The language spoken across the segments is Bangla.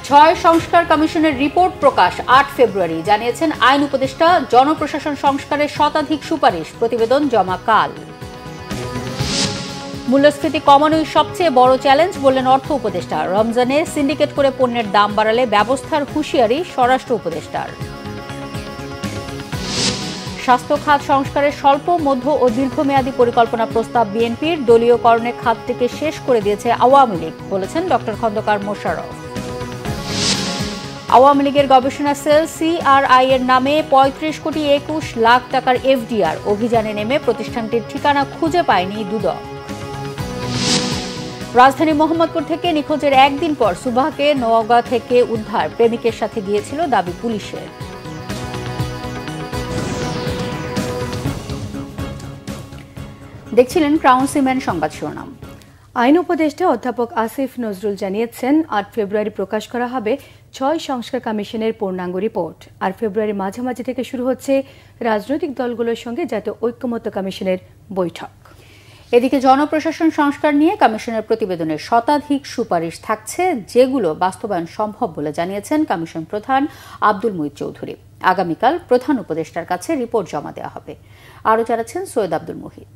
ছয় সংস্কার কমিশনের রিপোর্ট প্রকাশ ৮ ফেব্রুয়ারি, জানিয়েছেন আইন উপদেষ্টা। জনপ্রশাসন সংস্কারের শতাধিক সুপারিশ, প্রতিবেদন জমা কাল। মূল্যস্ফীতি কমানোই সবচেয়ে বড় চ্যালেঞ্জ বললেন অর্থ উপদেষ্টা। রমজানে সিন্ডিকেট করে পণ্যের দাম বাড়ালে ব্যবস্থার হুঁশিয়ারি স্বরাষ্ট্র উপদেষ্টার। স্বাস্থ্য খাত সংস্কারের স্বল্প, মধ্য ও দীর্ঘমেয়াদী পরিকল্পনা প্রস্তাব বিএনপির। দলীয়করণে খাতটিকে শেষ করে দিয়েছে আওয়ামী লীগ, বলেছেন ডক্টর খন্দকার মোশাররফ। আওয়ামী লীগের গবেষণা সেল সিআরআই এর নামে ৩৫ কোটি ২১ লাখ টাকার এফডিআর। অভিযানে নেমে প্রতিষ্ঠানটির ঠিকানা খুঁজে পায়নি দুদক। রাজধানী মোহাম্মদপুর থেকে নিখোঁজের একদিন পর সুবাহকে নওগাঁ থেকে উদ্ধার। প্রেমিকের সাথে গিয়েছিল, দাবি পুলিশের। দেখছিলেন ক্রাউন সিমেন্ট সংবাদ শিরোনাম। আইন উপদেষ্টা অধ্যাপক আসিফ নজরুল জানিয়েছেন ৮ ফেব্রুয়ারি প্রকাশ করা হবে ৬ সংস্কার কমিশনের পূর্ণাঙ্গ রিপোর্ট। আর ফেব্রুয়ারি মাঝামাঝি থেকে শুরু হচ্ছে রাজনৈতিক দলগুলোর সঙ্গে জাতীয় ঐক্যমত্য কমিশনের বৈঠক। এদিকে জনপ্রশাসন সংস্কার নিয়ে কমিশনের প্রতিবেদনের শতাধিক সুপারিশ থাকছে, যেগুলো বাস্তবায়ন সম্ভব বলে জানিয়েছেন কমিশন প্রধান আব্দুল মুহিত চৌধুরী। আগামীকাল প্রধান উপদেষ্টার কাছে রিপোর্ট জমা দেওয়া হবে। আরও জানাচ্ছেন সৈয়দ আব্দুল মুহিত।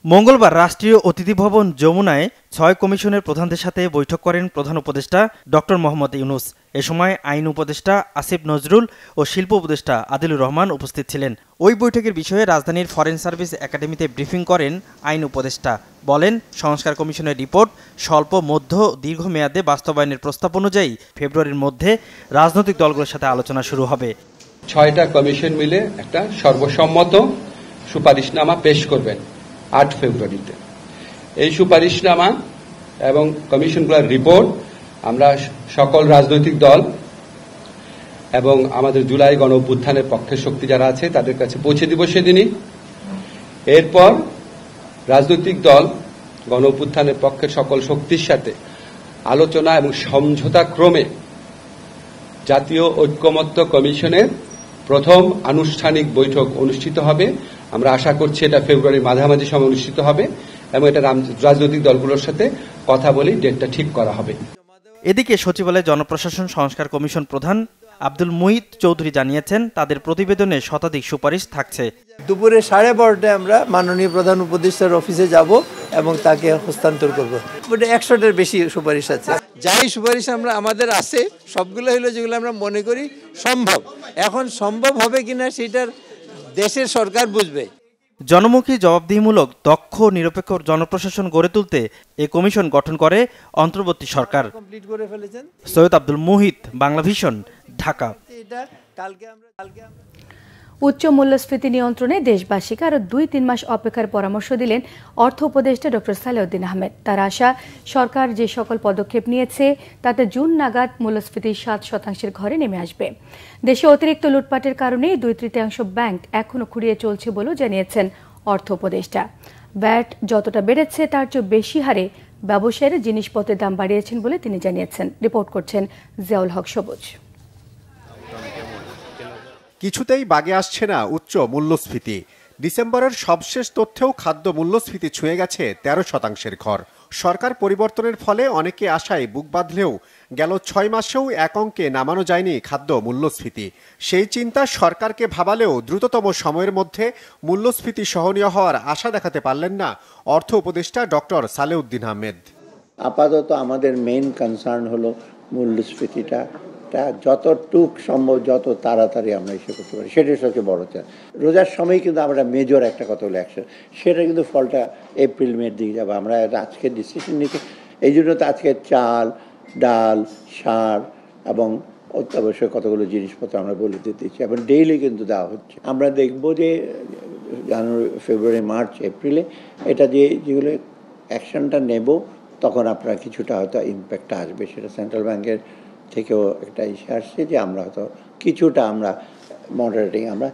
মঙ্গলবার রাষ্ট্রীয় অতিথি ভবন যমুনায় ৬ কমিশনের প্রধানদের সাথে বৈঠক করেন প্রধান উপদেষ্টা ডক্টর মোহাম্মদ ইউনুস। এ সময় আইন উপদেষ্টা আসিফ নজরুল ও শিল্প উপদেষ্টা আদিলুর রহমান উপস্থিত ছিলেন। ওই বৈঠকের বিষয়ে রাজধানীর ফরেন সার্ভিস একাডেমিতে ব্রিফিং করেন আইন উপদেষ্টা। বলেন, সংস্কার কমিশনের রিপোর্ট স্বল্প, মধ্য, দীর্ঘমেয়াদে বাস্তবায়নের প্রস্তাব অনুযায়ী ফেব্রুয়ারির মধ্যে রাজনৈতিক দলগুলোর সাথে আলোচনা শুরু হবে। ৬টা কমিশন মিলে একটা সর্বসম্মত সুপারিশনামা পেশ করবেন ৮ ফেব্রুয়ারিতে। এই সুপারিশনামা এবং কমিশনগুলোর রিপোর্ট আমরা সকল রাজনৈতিক দল এবং আমাদের জুলাই গণ অভ্যুত্থানের পক্ষের শক্তি যারা আছে তাদের কাছে পৌঁছে দিব সেদিনই। এরপর রাজনৈতিক দল গণ অভ্যুত্থানের পক্ষের সকল শক্তির সাথে আলোচনা এবং সমঝোতা ক্রমে জাতীয় ঐক্যমত্য কমিশনের প্রথম আনুষ্ঠানিক বৈঠক অনুষ্ঠিত হবে। আমরা আশা করছি এটা ফেব্রুয়ারির মাঝামাঝি সময় অনুষ্ঠিত হবে এবং এটা রাজনৈতিক দলগুলোর সাথে কথা বলে ডেটটা ঠিক করা হবে। এদিকে সচিবালয়ে জনপ্রশাসন সংস্কার কমিশন প্রধান আব্দুল মুহিত চৌধুরী জানিয়েছেন, তাদের প্রতিবেদনে শতাধিক সুপারিশ থাকছে। দুপুরে 12:30টায় আমরা মাননীয় প্রধান উপদেষ্টার অফিসে যাব এবং তাকে হস্তান্তর করব। 100টার বেশি সুপারিশ আছে। যাই সুপারিশ আমরা আমাদের আছে সবগুলো হলো যেগুলো আমরা মনে করি সম্ভব। এখন সম্ভব হবে কিনা সেটার দেশের সরকার বুঝবে। জনমুখী, জবাবদিহিমূলক, দক্ষ, নিরপেক্ষ জনপ্রশাসন গড়ে তুলতে এ কমিশন গঠন করে অন্তর্বর্তী সরকার। সৈয়দ আব্দুল মুহিত, বাংলা ভিশন, ঢাকা। উচ্চ মূল্যস্ফীতি নিয়ন্ত্রণে দেশবাসীকে আরও ২-৩ মাস অপেক্ষার পরামর্শ দিলেন অর্থ উপদেষ্টা ডক্টর সালেউদ্দিন আহমেদ। তার আশা, সরকার যে সকল পদক্ষেপ নিয়েছে তাতে জুন নাগাদ মূল্যস্ফীতি ৭% ঘরে নেমে আসবে। দেশে অতিরিক্ত লুটপাটের কারণে ২/৩ ব্যাংক এখনও খুঁড়িয়ে চলছে বলেও জানিয়েছেন অর্থ উপদেষ্টা। ভ্যাট যতটা বেড়েছে তার চেয়ে বেশি হারে ব্যবসায়ীরা জিনিসপত্রের দাম বাড়িয়েছেন বলে তিনি জানিয়েছেন। রিপোর্ট করছেন জিয়াউল হক সবুজ। কিছুতেই বাগে আসছে না উচ্চ মূল্যস্ফীতি। ডিসেম্বরের সবশেষ তথ্যেও খাদ্য মূল্যস্ফীতি ছুঁয়ে গেছে 13% ঘর। সরকার পরিবর্তনের ফলে অনেকে আশায় বুক বাঁধলেও গেল 6 মাসেও এক অঙ্কে নামানো যায়নি খাদ্য মূল্যস্ফীতি। সেই চিন্তা সরকারকে ভাবালেও দ্রুততম সময়ের মধ্যে মূল্যস্ফীতি সহনীয় হওয়ার আশা দেখাতে পারলেন না অর্থ উপদেষ্টা ডক্টর সালেউদ্দিন আহমেদ। আপাতত আমাদের মেইন কনসার্ন হলো মূল্যস্ফীতিটা যতটুক সম্ভব যত তাড়াতাড়ি আমরা এসে করতে পারি, সেটাই সবচেয়ে বড় চাপ। রোজার সময় কিন্তু আমরা মেজর একটা কথা হলো অ্যাকশন, সেটা কিন্তু ফলটা এপ্রিল মের দিকে যাবো। আমরা আজকে ডিসিশন নিতে, এই জন্য তো আজকে চাল, ডাল, সার এবং অত্যাবশ্যক কতগুলো জিনিসপত্র আমরা বলে দিতেছি এবং ডেইলি কিন্তু দেওয়া হচ্ছে। আমরা দেখব যে জানুয়ারি, ফেব্রুয়ারি, মার্চ, এপ্রিলে এটা যেগুলো অ্যাকশনটা নেব তখন আপনার কিছুটা হয়তো ইম্প্যাক্টটা আসবে। সেটা সেন্ট্রাল ব্যাংকের থেকেও একটা ইস্যু আসছে যে আমরা হয়তো কিছুটা আমরা মডারেটিং, আমরা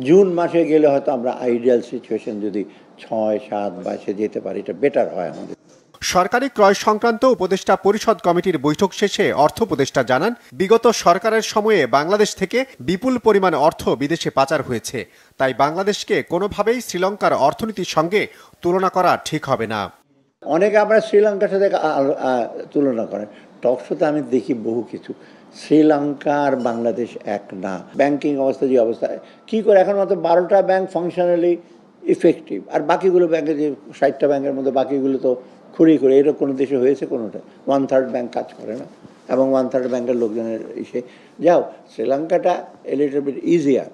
জুন মাসে গেলে হয়তো আমরা আইডিয়াল সিচুয়েশন যদি 6-7 মাসে যেতে পারি, এটা বেটার হয় আমাদের। সরকারি ক্রয় সংক্রান্ত উপদেষ্টা পরিষদ কমিটির বৈঠক শেষে অর্থ উপদেষ্টা জানান, বিগত সরকারের সময়ে বাংলাদেশ থেকে বিপুল পরিমাণ অর্থ বিদেশে পাচার হয়েছে। তাই বাংলাদেশকে কোনোভাবেই শ্রীলঙ্কার অর্থনীতির সঙ্গে তুলনা করা ঠিক হবে না। অনেকে আমরা শ্রীলঙ্কার সাথে তুলনা করেন, টকশোতে আমি দেখি বহু কিছু। শ্রীলঙ্কা আর বাংলাদেশ এক না। ব্যাংকিং অবস্থা যে অবস্থা, কী করে এখন মাত্র 12টা ব্যাংক ফাংশনালি ইফেক্টিভ, আর বাকিগুলো ব্যাংকে যে 60টা ব্যাংকের মধ্যে বাকিগুলো তো খুঁড়ি করে, এটা কোনো দেশে হয়েছে কোনোটা? 1/3 ব্যাংক কাজ করে না, এবং 1/3 ব্যাংকের লোকজনের এসে যাও। শ্রীলঙ্কাটা এ লিটল বিট ইজিয়ার।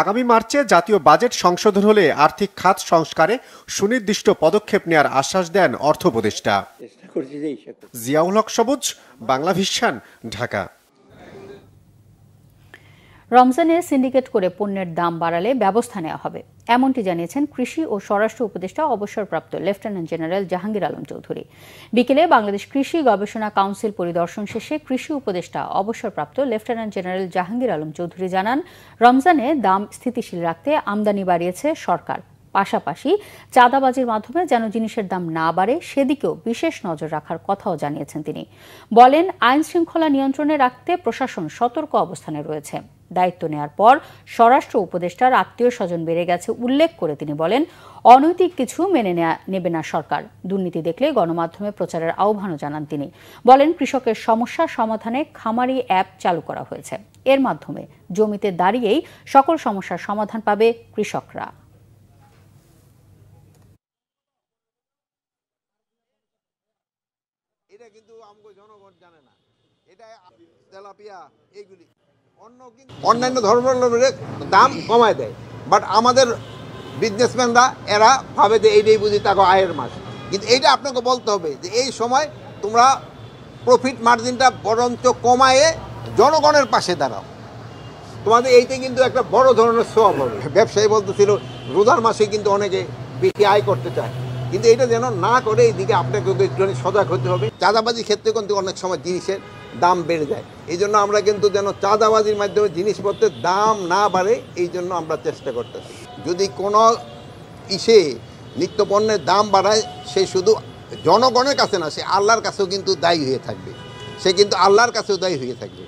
আগামী মার্চে জাতীয় বাজেট সংশোধন হলে আর্থিক খাত সংস্কারে সুনির্দিষ্ট পদক্ষেপ নেওয়ার আশ্বাস দেন অর্থ উপদেষ্টা। জিয়াউল হক সবুজ, বাংলা ভিশন, ঢাকা। রমজানে সিন্ডিকেট করে পণ্যের দাম বাড়ালে ব্যবস্থা নেওয়া হবে, এমনটি জানিয়েছেন কৃষি ও স্বরাষ্ট্র উপদেষ্টা অবসরপ্রাপ্ত লেফটেন্যান্ট জেনারেল জাহাঙ্গীর আলম চৌধুরী। বিকেলে বাংলাদেশ কৃষি গবেষণা কাউন্সিল পরিদর্শন শেষে কৃষি উপদেষ্টা অবসরপ্রাপ্ত লেফটেন্যান্ট জেনারেল জাহাঙ্গীর আলম চৌধুরী জানান, রমজানে দাম স্থিতিশীল রাখতে আমদানি বাড়িয়েছে সরকার, পাশাপাশি চাঁদাবাজির মাধ্যমে যেন জিনিসের দাম না বাড়ে সেদিকেও বিশেষ নজর রাখার কথাও জানিয়েছেন তিনি। বলেন, আইন শৃঙ্খলা নিয়ন্ত্রণে রাখতে প্রশাসন সতর্ক অবস্থানে রয়েছে। দায়িত্ব নেওয়ার পর স্বরাষ্ট্র উপদেষ্টার আত্মীয় স্বজন বেড়ে গেছে উল্লেখ করে তিনি বলেন, অনৈতিক কিছু মেনে নেবে না সরকার। দুর্নীতি দেখলে গণমাধ্যমে প্রচারের আহ্বানও জানান তিনি। বলেন, কৃষকের সমস্যা সমাধানে খামারি অ্যাপ চালু করা হয়েছে, এর মাধ্যমে জমিতে দাঁড়িয়েই সকল সমস্যার সমাধান পাবে কৃষকরা। এটা কিন্তু আমগো জনগণ জানে না, এটা তেলাপিয়া এইগুলি অন্যান্য ধর্মের দাম কমায় দেয়, বাট আমাদের বিজনেসম্যানরা এরা ভাবে যে এইটাই বুঝি তাকে আয়ের মাস। কিন্তু এইটা আপনাকে বলতে হবে যে এই সময় তোমরা প্রফিট মার্জিনটা বরঞ্চ কমায়ে জনগণের পাশে দাঁড়াও, তোমাদের এইটা কিন্তু একটা বড় ধরনের সওয়াব হবে। ব্যবসায়ী বলতেছিল রোজার মাসে কিন্তু অনেকে বেশি আয় করতে চায়, কিন্তু এটা যেন না করে এইদিকে আপনাকে একটু সজাগ হতে হবে। চাঁদাবাজির ক্ষেত্রে কিন্তু অনেক সময় জিনিসের দাম বেড়ে যায়, এই জন্য আমরা কিন্তু যেন চাঁদাবাজির মাধ্যমে জিনিসপত্রের দাম না বাড়ে এই জন্য আমরা চেষ্টা করতেছি। যদি কোনো নিত্যপণ্যের দাম বাড়ায় সে শুধু জনগণের কাছে না, সে আল্লাহর কাছেও কিন্তু দায়ী হয়ে থাকবে, সে কিন্তু আল্লাহর কাছেও দায়ী হয়ে থাকবে।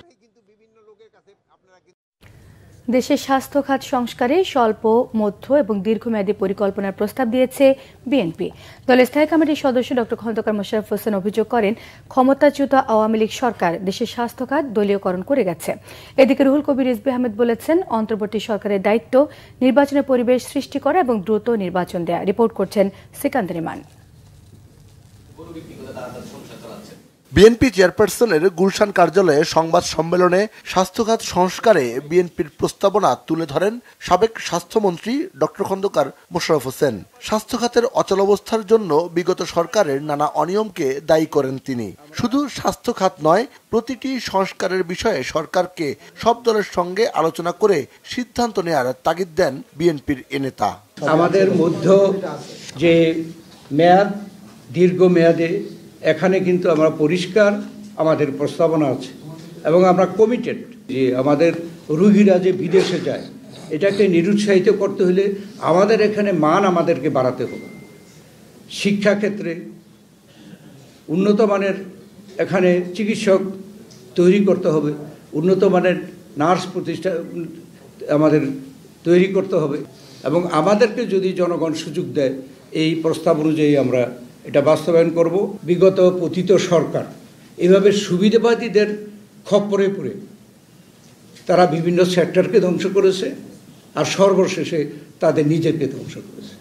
দেশের স্বাস্থ্য খাত সংস্কারে স্বল্প, মধ্য এবং দীর্ঘমেয়াদী পরিকল্পনার প্রস্তাব দিয়েছে বিএনপি। দলের স্থায়ী কমিটির সদস্য ডক্টর খন্দকার মোশাররফ হোসেন অভিযোগ করেন, ক্ষমতাচ্যুত আওয়ামী লীগ সরকার দেশের স্বাস্থ্য খাত দলীয়করণ করে গেছে। এদিকে রুহুল কবির রিজভী আহমেদ বলেছেন, অন্তর্বর্তী সরকারের দায়িত্ব নির্বাচনের পরিবেশ সৃষ্টি করা এবং দ্রুত নির্বাচন দেয়া। রিপোর্ট করছেন সিকান্দার ইমান। বিএনপি চেয়ারপারসনের গুলশান কার্যালয়ে সংবাদ সম্মেলনে স্বাস্থ্যখাত সংস্কারে বিএনপির প্রস্তাবনা তুলে ধরেন সাবেক স্বাস্থ্যমন্ত্রী ডক্টর খন্দকার মোশাররফ হোসেন। স্বাস্থ্যখাতের অচলাবস্থার জন্য বিগত সরকারের নানা অনিয়মকে দায়ী করেন তিনি। শুধু স্বাস্থ্যখাত নয়, প্রতিটি সংস্কারের বিষয়ে সরকারকে সব দলের সঙ্গে আলোচনা করে সিদ্ধান্ত নেয়ার তাগিদ দেন বিএনপির এ নেতা। আমাদের মধ্যে যে মেয়াদ, দীর্ঘ মেয়াদে এখানে কিন্তু আমরা পরিষ্কার আমাদের প্রস্তাবনা আছে এবং আমরা কমিটেড যে আমাদের রোগীরা যে বিদেশে যায় এটাকে নিরুৎসাহিত করতে হলে আমাদের এখানে মান আমাদেরকে বাড়াতে হবে। শিক্ষাক্ষেত্রে উন্নত মানের এখানে চিকিৎসক তৈরি করতে হবে, উন্নত মানের নার্স প্রতিষ্ঠা আমাদের তৈরি করতে হবে এবং আমাদেরকে যদি জনগণ সুযোগ দেয় এই প্রস্তাব অনুযায়ী আমরা এটা বাস্তবায়ন করব। বিগত পতিত সরকার এভাবে সুবিধাবাদীদের খপ্পরে পড়ে তারা বিভিন্ন সেক্টরকে ধ্বংস করেছে আর সর্বশেষে তাদের নিজেকে ধ্বংস করেছে।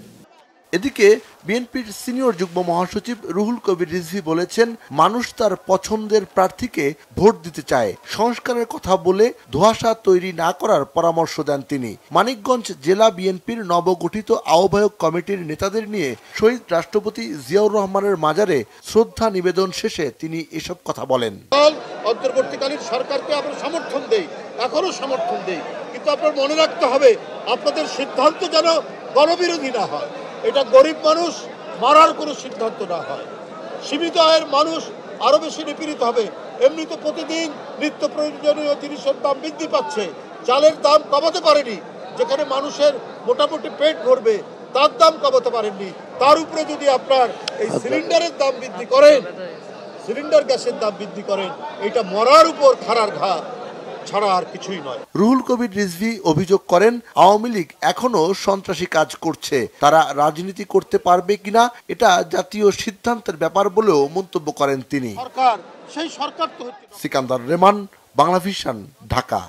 এদিকে বিএনপির সিনিয়র যুগ্ম মহাসচিব রুহুল কবির রিজভী বলেছেন, মানুষ তার পছন্দের প্রার্থীকে ভোট দিতে চায়। সংস্কারের কথা বলে ধোঁয়াশা তৈরি না করার পরামর্শ দেন তিনি। মানিকগঞ্জ জেলা বিএনপির নবগঠিত আহ্বায়ক কমিটির নেতাদের নিয়ে শহীদ রাষ্ট্রপতি জিয়াউর রহমানের মাজারে শ্রদ্ধা নিবেদন শেষে তিনি এসব কথা বলেন। অন্তর্বর্তীকালীন সরকারকে আমরা সমর্থন দেই, এখনো সমর্থন দেই, কিন্তু আপনার মনে রাখতে হবে আপনাদের সিদ্ধান্ত যেন গণবিরোধী না হয়। এটা গরিব মানুষ মারার কোনো সিদ্ধান্ত না হয়। সীমিত আয়ের মানুষ আরো বেশি নিপীড়িত হবে। এমনি তো প্রতিদিন নিত্য প্রয়োজনীয় জিনিসের দাম বৃদ্ধি পাচ্ছে, চালের দাম কমাতে পারেনি, যেখানে মানুষের মোটামুটি পেট ভরবে তার দাম কমাতে পারেননি। তার উপরে যদি আপনার এই সিলিন্ডারের দাম বৃদ্ধি করেন, সিলিন্ডার গ্যাসের দাম বৃদ্ধি করেন, এটা মরার উপর খাড়ার ঘা। ছাড়া আর কিছুই নয়। রুহুল কবির রিজভী অভিযোগ করেন, আওয়ামী লীগ এখনো সন্ত্রাসী কাজ করছে, তারা রাজনীতি করতে পারবে কিনা এটা জাতীয় সিদ্ধান্তের ব্যাপার বলেও মন্তব্য করেন তিনি। সিকান্দার রেমান, বাংলা ভিশন, ঢাকা।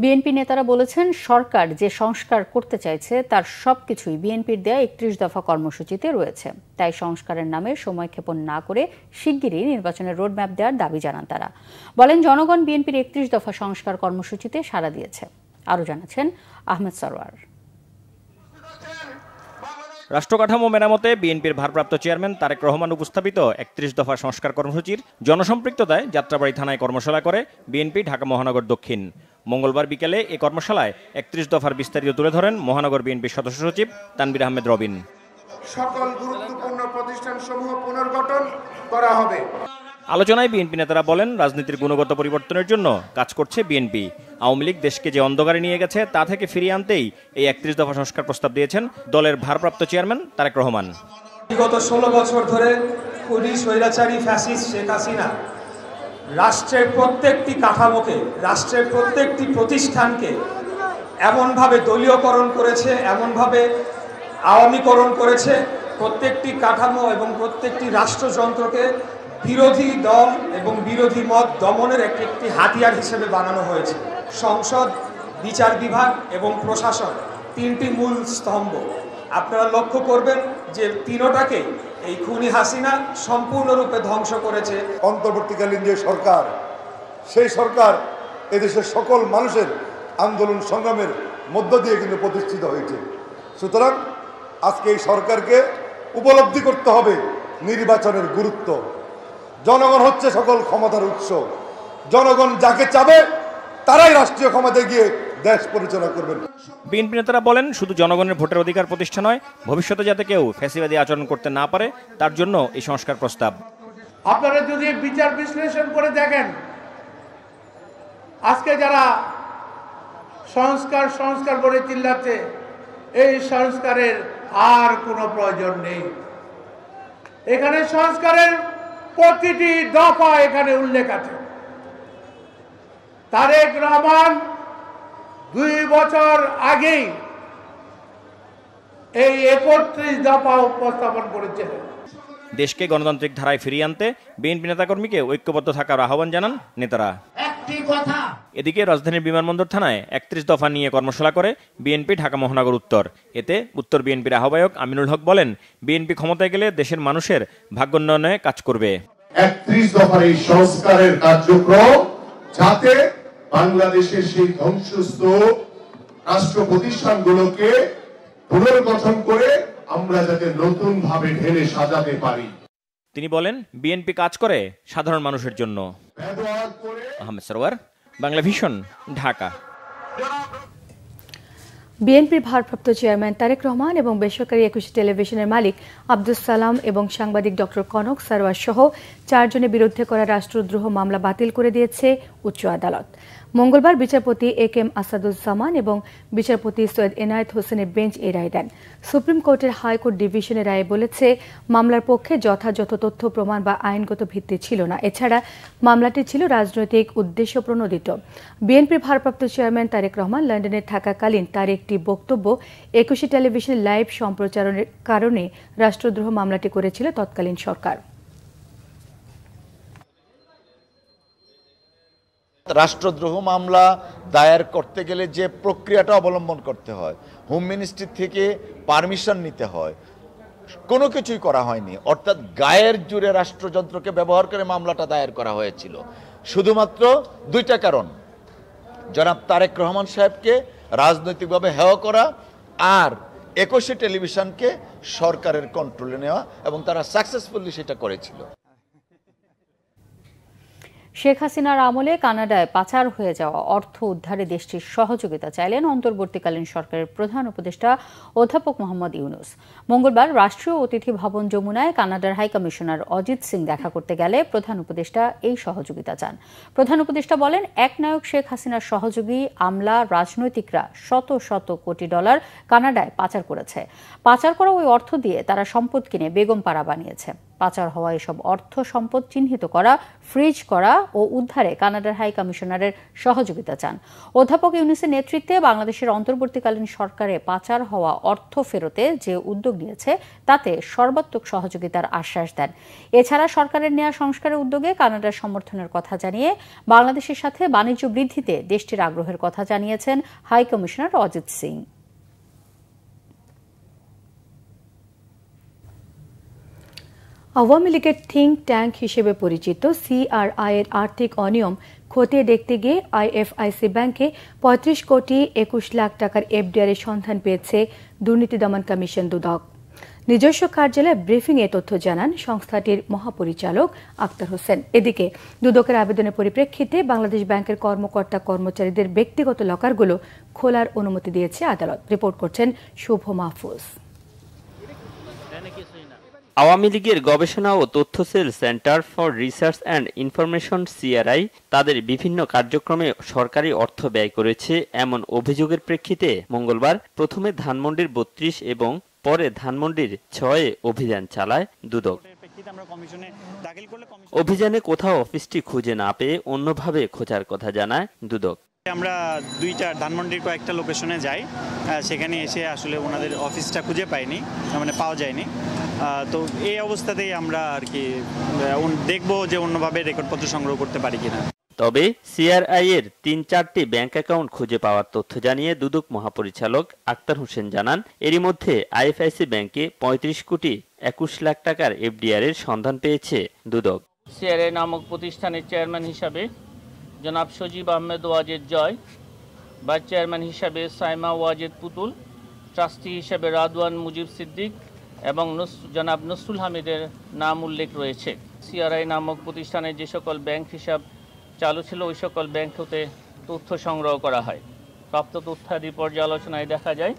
বিএনপি নেতারা বলেছেন, সরকার যে সংস্কার করতে চাইছে তার সবকিছুই বিএনপির দেয়া 31 দফা কর্মসূচিতে রয়েছে। তাই সংস্কারের নামে সময়ক্ষেপণ না করে শিগগিরই নির্বাচনের রোডম্যাপ দেওয়ার দাবি জানান তারা। বলেন, জনগণ বিএনপির 31 দফা সংস্কার কর্মসূচিতে সাড়া দিয়েছে। আরও জানাচ্ছেন আহমেদ সরওয়ার। রাষ্ট্রকাঠামো মেরামতে বিএনপির ভারপ্রাপ্ত চেয়ারম্যান তারেক রহমান উপস্থাপিত 31 দফা সংস্কার কর্মসূচির জনসম্পৃক্ততায় যাত্রাবাড়ি থানায় কর্মশালা করে বিএনপি ঢাকা মহানগর দক্ষিণ। মঙ্গলবার বিকেলে এই কর্মশালায় 31 দফার বিস্তারিত তুলে ধরেন মহানগর বিএনপির সদস্য সচিব তানভীর আহমেদ রবিন। সকল গুরুত্বপূর্ণ প্রতিষ্ঠানসমূহ পুনর্গঠন করা হবে। আলোচনায় বিএনপি নেতারা বলেন, রাজনীতির গুণগত পরিবর্তনের জন্য কাজ করছে বিএনপি। আওয়ামী লীগ দেশকে যে অন্ধকারে নিয়ে গেছে তা থেকে ফিরিয়ে আনতেই এই 31 দফা সংস্কার প্রস্তাব দিয়েছেন দলের ভারপ্রাপ্ত চেয়ারম্যান তারেক রহমান। বিগত 16 বছর ধরে খুনি স্বৈরাচারী ফ্যাসিস্ট শেখ হাসিনা রাষ্ট্রের প্রত্যেকটি কাঠামোকে, রাষ্ট্রের প্রত্যেকটি প্রতিষ্ঠানকে এমনভাবে দলীয়করণ করেছে, এমনভাবে আওয়ামীকরণ করেছে, প্রত্যেকটি কাঠামো এবং প্রত্যেকটি রাষ্ট্রযন্ত্রকে বিরোধী দল এবং বিরোধী মত দমনের একটি হাতিয়ার হিসেবে বানানো হয়েছে। সংসদ, বিচার বিভাগ এবং প্রশাসন, তিনটি মূল স্তম্ভ। আপনারা লক্ষ্য করবেন যে তিনোটাকে এই খুনি হাসিনা সম্পূর্ণরূপে ধ্বংস করেছে। অন্তর্বর্তীকালীন যে সরকার, সেই সরকার এদেশের সকল মানুষের আন্দোলন সংগ্রামের মধ্য দিয়ে কিন্তু প্রতিষ্ঠিত হয়েছে। সুতরাং আজকে এই সরকারকে উপলব্ধি করতে হবে নির্বাচনের গুরুত্ব। জনগণ হচ্ছে সকল ক্ষমতার উৎস। জনগণ যাকে চাবে তারাই রাষ্ট্রীয় ক্ষমতায় গিয়ে দেশ পরিচালনা করবেন। বিএনপি নেতারা বলেন, শুধু জনগণের ভোটের অধিকার প্রতিষ্ঠা নয়, ভবিষ্যতে যাতে কেউ ফ্যাসিবাদী আচরণ করতে না পারে তার জন্য এই সংস্কার প্রস্তাব। আপনারা যদি বিচার বিশ্লেষণ করে দেখেন, আজকে যারা সংস্কার সংস্কার বলে চিল্লাচ্ছে, এই সংস্কারের আর কোনো প্রয়োজন নেই। এখানে সংস্কারের প্রতিটি দফা এখানে উল্লেখ আছে। তারেক রহমান 2 বছর আগেই এই 31 দফা উপস্থাপন করেছিলেন। দেশকে গণতান্ত্রিক ধারায় ফিরিয়ে আনতে বিএনপি নেতাকর্মীকে ঐক্যবদ্ধ থাকার আহ্বান জানান নেতারা। এদিকে রাজধানীর বিমানবন্দর থানায় 31 দফা নিয়ে কর্মশালা করে বিএনপি ঢাকা মহানগর উত্তর। এতে উত্তর বিএনপির আহ্বায়ক আমিনুল হক বলেন, বিএনপি ক্ষমতায় গেলে দেশের মানুষের ভাগ্যোন্নয়নে কাজ করবে। 31 দফার এই সংস্কারের কার্যক্রম যাতে বাংলাদেশের সেই ধ্বংসস্তূপ রাষ্ট্র প্রতিষ্ঠানগুলোকে পুনর্গঠন করে আমরা যাতে নতুন ভাবে ঢেলে সাজাতে পারি। তিনি বলেন, বিএনপি কাজ করে সাধারণ মানুষের জন্য। আহমেদ সরওয়ার, বাংলা ভিশন, ঢাকা। বিএনপির ভারপ্রাপ্ত চেয়ারম্যান তারেক রহমান এবং বেসরকারি 21 টেলিভিশনের মালিক আব্দুস সালাম এবং সাংবাদিক ডক্টর কনক সারওয়ার সহ 4 জনের বিরুদ্ধে করা রাষ্ট্রদ্রোহ মামলা বাতিল করে দিয়েছে উচ্চ আদালত। মঙ্গলবার বিচারপতি AK আসাদুজ্জামান এবং বিচারপতি সৈয়দ এনায়েত হোসেনের বেঞ্চ এই রায় দেন। সুপ্রিম কোর্টের হাইকোর্ট ডিভিশনের রায়ে বলেছে, মামলার পক্ষে যথাযথ তথ্য প্রমাণ বা আইনগত ভিত্তি ছিল না। এছাড়া মামলাটি ছিল রাজনৈতিক উদ্দেশ্য প্রণোদিত। বিএনপির ভারপ্রাপ্ত চেয়ারম্যান তারেক রহমান লন্ডনে থাকাকালীন তার একটি বক্তব্য 21 টেলিভিশনের লাইভ সম্প্রচারের কারণে রাষ্ট্রদ্রোহ মামলাটি করেছিল তৎকালীন সরকার। রাষ্ট্রদ্রোহ মামলা দায়ের করতে গেলে যে প্রক্রিয়াটা অবলম্বন করতে হয়, হোম মিনিস্ট্রি থেকে পারমিশন নিতে হয়, কোনো কিছুই করা হয়নি। অর্থাৎ গায়ের জুড়ে রাষ্ট্রযন্ত্রকে ব্যবহার করে মামলাটা দায়ের করা হয়েছিল। শুধুমাত্র 2টা কারণ, জনাব তারেক রহমান সাহেবকে রাজনৈতিকভাবে হেয় করা আর 21 টেলিভিশনকে সরকারের কন্ট্রোলে নেওয়া, এবং তারা সাকসেসফুলি সেটা করেছিল। শেখ হাসিনার আমলে কানাডায় পাচার হয়ে যাওয়া অর্থ উদ্ধারে দেশটির সহযোগিতা চাইলেন অন্তর্বর্তীকালীন সরকারের প্রধান উপদেষ্টা অধ্যাপক মোহাম্মদ ইউনুস। মঙ্গলবার রাষ্ট্রীয় অতিথি ভবন যমুনায় কানাডার হাইকমিশনার অজিত সিং দেখা করতে গেলে প্রধান উপদেষ্টা এই সহযোগিতা চান। প্রধান উপদেষ্টা বলেন, একনায়ক শেখ হাসিনার সহযোগী আমলা রাজনৈতিকরা শত শত কোটি ডলার কানাডায় পাচার করেছে। পাচার করা ওই অর্থ দিয়ে তারা সম্পদ কিনে বেগম পাড়া বানিয়েছে। পাচার হওয়া এসব অর্থ সম্পদ চিহ্নিত করা, ফ্রিজ করা ও উদ্ধারে কানাডার হাই কমিশনারের সহযোগিতা চান। অধ্যাপক ইউনূসের নেতৃত্বে বাংলাদেশের অন্তর্বর্তীকালীন সরকারে পাচার হওয়া অর্থ ফেরতে যে উদ্যোগ নিয়েছে তাতে সর্বাত্মক সহযোগিতার আশ্বাস দেন। এছাড়া সরকারের নেওয়া সংস্কারের উদ্যোগে কানাডার সমর্থনের কথা জানিয়ে বাংলাদেশের সাথে বাণিজ্য বৃদ্ধিতে দেশটির আগ্রহের কথা জানিয়েছেন হাই কমিশনার অজিত সিং। আওয়ামী লীগের থিঙ্ক ট্যাঙ্ক হিসেবে পরিচিত সিআরআই এর আর্থিক অনিয়ম খতিয়ে দেখতে গিয়ে আইএফআইসি ব্যাংকে ৩৫ কোটি ২১ লাখ টাকার এফডিআর এর সন্ধান পেয়েছে দুর্নীতি দমন কমিশন দুদক। নিজস্ব কার্যালয়ে ব্রিফিং এ তথ্য জানান সংস্থাটির মহাপরিচালক আক্তার হোসেন। এদিকে দুদকের আবেদনের পরিপ্রেক্ষিতে বাংলাদেশ ব্যাংকের কর্মকর্তা কর্মচারীদের ব্যক্তিগত লকারগুলো খোলার অনুমতি দিয়েছে আদালত। রিপোর্ট করছেন শুভ মাহফুজ। আওয়ামী লীগের গবেষণা ও তথ্য cell center for research and information CRI তাদের বিভিন্ন কার্যক্রমে সরকারি অর্থ ব্যয় করেছে এমন অভিযোগের প্রেক্ষিতে মঙ্গলবার প্রথমে ধানমন্ডির ৩২ এবং পরে ধানমন্ডির ৬ অভিযান চালায় দুদক। অভিযানে কোথাও অফিসটি খুঁজে না পেয়ে অন্যভাবে খোঁজার কথা জানায় দুদক। আমরা দুইটা ধানমন্ডির কয়েকটা লোকেশনে যাই, সেখানে এসে আসলে ওনাদের অফিসটা খুঁজে পাইনি, মানে পাওয়া যায়নি। তো এই অবস্থাতেই আমরা আর কি দেখবো যে অন্যভাবে রেকর্ডপত্র সংগ্রহ করতে পারি কিনা। তবে সিআরআই এর ৩-৪টি ব্যাংক অ্যাকাউন্ট খুঁজে পাওয়ার তথ্য জানিয়ে দুদক মহাপরিচালক আক্তার হোসেন জানান, এরই মধ্যে আইএফআইসি ব্যাংকে ৩৫ কোটি ২১ লাখ টাকার এফডিআর এর সন্ধান পেয়েছে দুদক। সিআরআই নামক প্রতিষ্ঠানের চেয়ারম্যান হিসাবে জনাব সজীব আহমেদ ওয়াজেদ জয়, ভাইস চেয়ারম্যান হিসাবে সাইমা ওয়াজেদ পুতুল, ট্রাস্টি হিসাবে রাদওয়ান মুজিব সিদ্দিক এবং জনাব নসরুল হামিদের নাম উল্লেখ রয়েছে। সিআরআই নামক প্রতিষ্ঠানের যে সকল ব্যাংক হিসাব চালু ছিল ওই সকল ব্যাংক হতে তথ্য সংগ্রহ করা হয়। প্রাপ্ত তথ্যাদি পর্যালোচনায় দেখা যায়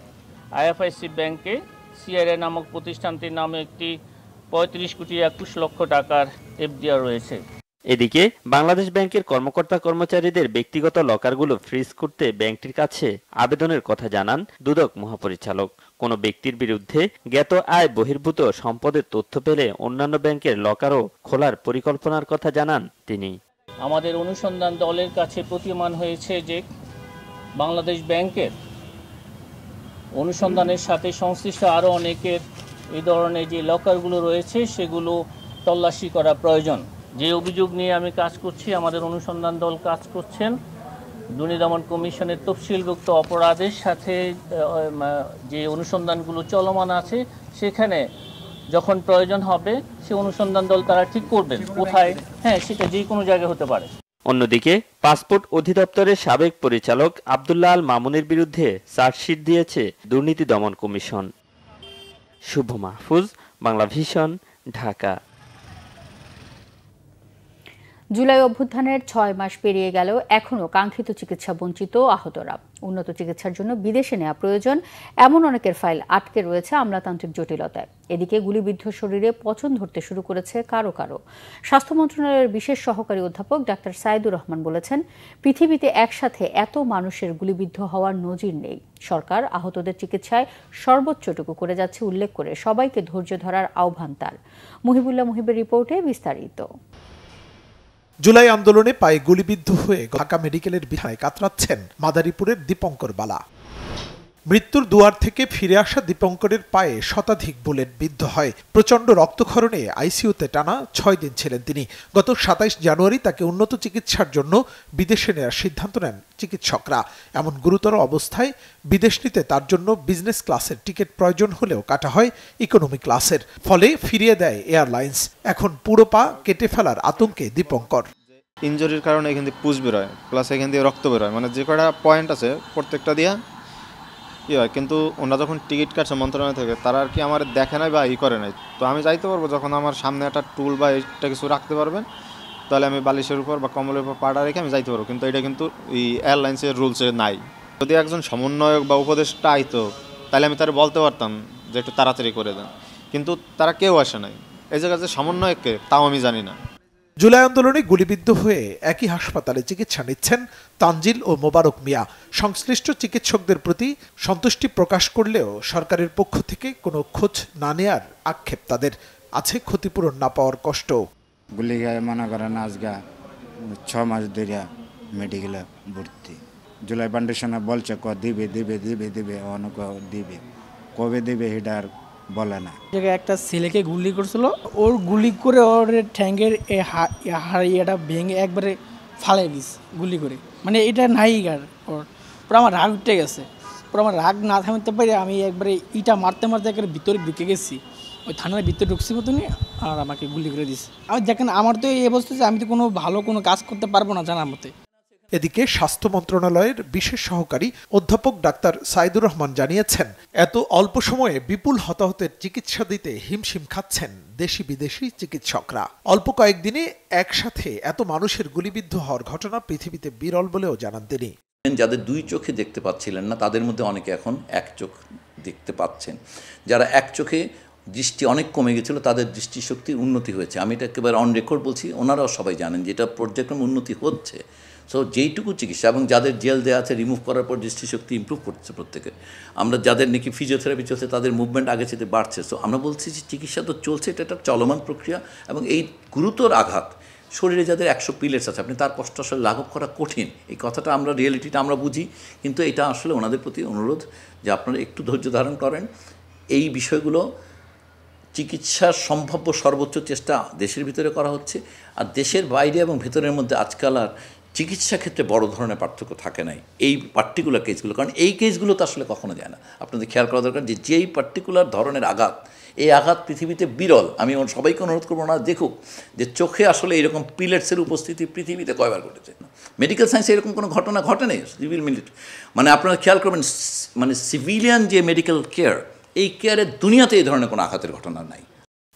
আইএফআইসি ব্যাংকে সিআরআই নামক প্রতিষ্ঠানটির নামে একটি ৩৫ কোটি ২১ লক্ষ টাকার এফডিআর রয়েছে। এদিকে বাংলাদেশ ব্যাংকের কর্মকর্তা কর্মচারীদের ব্যক্তিগত লকারগুলো ফ্রিজ করতে ব্যাংকটির কাছে আবেদনের কথা জানান দুদক মহাপরিচালক। কোনো ব্যক্তির বিরুদ্ধে জ্ঞাত আয় বহির্ভূত সম্পদের তথ্য পেলে অন্যান্য ব্যাংকের লকারও খোলার পরিকল্পনার কথা জানান তিনি। আমাদের অনুসন্ধান দলের কাছে প্রতীয়মান হয়েছে যে বাংলাদেশ ব্যাংকের অনুসন্ধানের সাথে সংশ্লিষ্ট আরও অনেকের এই ধরনের যে লকারগুলো রয়েছে সেগুলো তল্লাশি করা প্রয়োজন। যে অভিযোগ নিয়ে আমি কাজ করছি, আমাদের অনুসন্ধান দল কাজ করছেন দুর্নীতি দমন কমিশনের তফসিলভুক্ত অপরাধের সাথে যে অনুসন্ধানগুলো চলমান আছে সেখানে যখন প্রয়োজন হবে সে অনুসন্ধান দল তারা ঠিক করবেন কোথায়, সেটা যে কোনো জায়গায় হতে পারে। অন্যদিকে পাসপোর্ট অধিদপ্তরের সাবেক পরিচালক আব্দুল্লাহ আল মামুনের বিরুদ্ধে চার্জশিট দিয়েছে দুর্নীতি দমন কমিশন। শুভ মাহফুজ, বাংলা ভিশন, ঢাকা। জুলাই অভ্যুত্থানের ৬ মাস পেরিয়ে গেলেও এখনও কাঙ্ক্ষিত চিকিৎসা বঞ্চিত আহতরা। উন্নত চিকিৎসার জন্য বিদেশে নেওয়া প্রয়োজন এমন অনেকের ফাইল আটকে রয়েছে আমলাতান্ত্রিক জটিলতায়। এদিকে গুলিবিদ্ধ শরীরে পচন ধরতে শুরু করেছে কারো কারো। স্বাস্থ্য মন্ত্রণালয়ের বিশেষ সহকারী অধ্যাপক ডাক্তার সাইদুর রহমান বলেছেন, পৃথিবীতে একসাথে এত মানুষের গুলিবিদ্ধ হওয়ার নজির নেই। সরকার আহতদের চিকিৎসায় সর্বোচ্চটুকু করে যাচ্ছে উল্লেখ করে সবাইকে ধৈর্য ধরার আহ্বান তার। মুহিবুল্লাহ মুহিবের রিপোর্টে বিস্তারিত। জুলাই আন্দোলনে পায়ে গুলিবিদ্ধ হয়ে ঢাকা মেডিকেলের বিছানায় কাতরাচ্ছেন মাদারীপুরের দীপঙ্কর বালা। মৃত্যুর দুয়ার থেকে ফিরে আসা দীপঙ্করের পায়ে শতাধিক বুলেট বিদ্ধ হয়। প্রচণ্ড রক্তক্ষরণে আইসিইউতে টানা ৬ দিন ছিলেন তিনি। গত ২৭ জানুয়ারি তাকে উন্নত চিকিৎসার জন্য বিদেশে নেওয়ার সিদ্ধান্ত নেন চিকিৎসকরা। এমন গুরুতর অবস্থায় বিদেশ নিতে তার জন্য বিজনেস ক্লাসের টিকিট প্রয়োজন হলেও কাটা হয় ইকোনমি ক্লাসের। ফলে ফিরিয়ে দেয় এয়ারলাইন্স। এখন পুরো পা কেটে ফেলার আতঙ্কে দীপঙ্কর। ইনজুরির কারণে এখান থেকে পুজ বেরোয়, প্লাস এখান দিয়ে রক্ত বেরোয়, মানে যে কটা পয়েন্ট আছে প্রত্যেকটা দিয়া হয়। কিন্তু ওনারা যখন টিকিট কাটছে মন্ত্রণালয় থেকে, তারা আর কি আমার দেখে নাই বা করে নাই। তো আমি যাইতে পারবো যখন আমার সামনে একটা টুল বা এটা কিছু রাখতে পারবেন, তাহলে আমি বালিশের উপর বা কমলের উপর পাটা রেখে আমি যাইতে পারবো। কিন্তু এটা কিন্তু এই এয়ারলাইন্সের রুলসে নাই। যদি একজন সমন্বয়ক বা উপদেষ্টা আইতো তাহলে আমি তারা বলতে পারতাম যে একটু তাড়াতাড়ি করে দেন, কিন্তু তারা কেউ আসে নাই। এই জায়গায় যে সমন্বয়ককে তাও আমি জানি না। জুলাই আন্দোলনে গুলিবিদ্ধ হয়ে একই হাসপাতালে চিকিৎসা নিচ্ছেন তানজিল ও মোবারক মিয়া। সংশ্লিষ্ট চিকিৎসকদের প্রতি সন্তুষ্টি প্রকাশ করলেও সরকারের পক্ষ থেকে কোনো খোঁজ না নেয়ার আক্ষেপ তাদের। আছে ক্ষতিপূরণ না পাওয়ার কষ্ট। গুলি গায়ে মনে করেন আজগা 6 মাস ধরে মেডিকেলে ভর্তি। জুলাই ফাউন্ডেশনে বলছে দিবে দিবে দিবে দিবে অনেক দিবে, কবে দিবে এটার বলে না। একটা ছেলেকে গুলি করছিল, ওর গুলি করে ওর ঠ্যাঙ্গের হাড়িয়াটা ভেঙে একবারে ফালাই দিস গুলি করে, মানে এটা নাই আর ওর পুরো আমার রাগ উঠে গেছে। পুরো আমার রাগ না থামতে পারি আমি একবারে ইটা মারতে মারতে একবারে ভিতরে ঢুকে গেছি, ওই থানার ভিতরে ঢুকছি মতনই আর আমাকে গুলি করে দিছে। আমি দেখেন আমার তো এই অবস্থা যে আমি তো কোনো ভালো কোনো কাজ করতে পারবো না জানার মতে। এদিকে স্বাস্থ্য মন্ত্রণালয়ের বিশেষ সহকারী অধ্যাপক ডাক্তার সাইদুর রহমান জানিয়েছেন, এত অল্প সময়ে বিপুল হতাহতের চিকিৎসা দিতে হিমশিম খাচ্ছেন দেশি বিদেশি চিকিৎসকরা। অল্প কয়েকদিনে একসাথে এত মানুষের গুলিবিদ্ধ হওয়ার ঘটনা পৃথিবীতে বিরল বলেও জানান তিনি। যাদের 2 চোখে দেখতে পাচ্ছিলেন না তাদের মধ্যে অনেকে এখন 1 চোখ দেখতে পাচ্ছেন। যারা 1 চোখে দৃষ্টি অনেক কমে গেছিল তাদের দৃষ্টিশক্তির উন্নতি হয়েছে। আমি এটা একেবারে অন রেকর্ড বলছি, ওনারাও সবাই জানেন যে এটা পর্যায়ক্রমে উন্নতি হচ্ছে। সো যেইটুকু চিকিৎসা এবং যাদের জেল দেওয়া আছে রিমুভ করার পর দৃষ্টিশক্তি ইমপ্রুভ করছে প্রত্যেকে। আমরা যাদের নাকি ফিজিওথেরাপি চলছে তাদের মুভমেন্ট আগে চেয়ে বাড়ছে। সো আমরা বলছি যে চিকিৎসা তো চলছে, এটা একটা চলমান প্রক্রিয়া এবং এই গুরুতর আঘাত শরীরে যাদের 100 পিলেটস আছে আপনি তার কষ্ট আসলে লাঘব করা কঠিন। এই কথাটা আমরা রিয়েলিটিটা আমরা বুঝি, কিন্তু এটা আসলে ওনাদের প্রতি অনুরোধ যে আপনারা একটু ধৈর্য ধারণ করেন। এই বিষয়গুলো চিকিৎসার সম্ভাব্য সর্বোচ্চ চেষ্টা দেশের ভিতরে করা হচ্ছে, আর দেশের বাইরে এবং ভেতরের মধ্যে আজকাল আর চিকিৎসা ক্ষেত্রে বড় ধরনের পার্থক্য থাকে নাই এই পার্টিকুলার কেসগুলো, কারণ এই কেসগুলো তো আসলে কখনো যায় না। আপনাদের খেয়াল করা দরকার যে যেই পার্টিকুলার ধরনের আঘাত, এই আঘাত পৃথিবীতে বিরল। আমি সবাইকে অনুরোধ করবো না দেখুক যে চোখে আসলে এরকম পিলেটসের উপস্থিতি পৃথিবীতে কয়বার ঘটেছে। মেডিকেল সায়েন্সে এরকম কোনো ঘটনা ঘটে নেই। সিভিল মিলিটারি মানে আপনারা খেয়াল করবেন, মানে সিভিলিয়ান যে মেডিকেল কেয়ার, এই কেয়ারের দুনিয়াতে এই ধরনের কোনো আঘাতের ঘটনা নাই।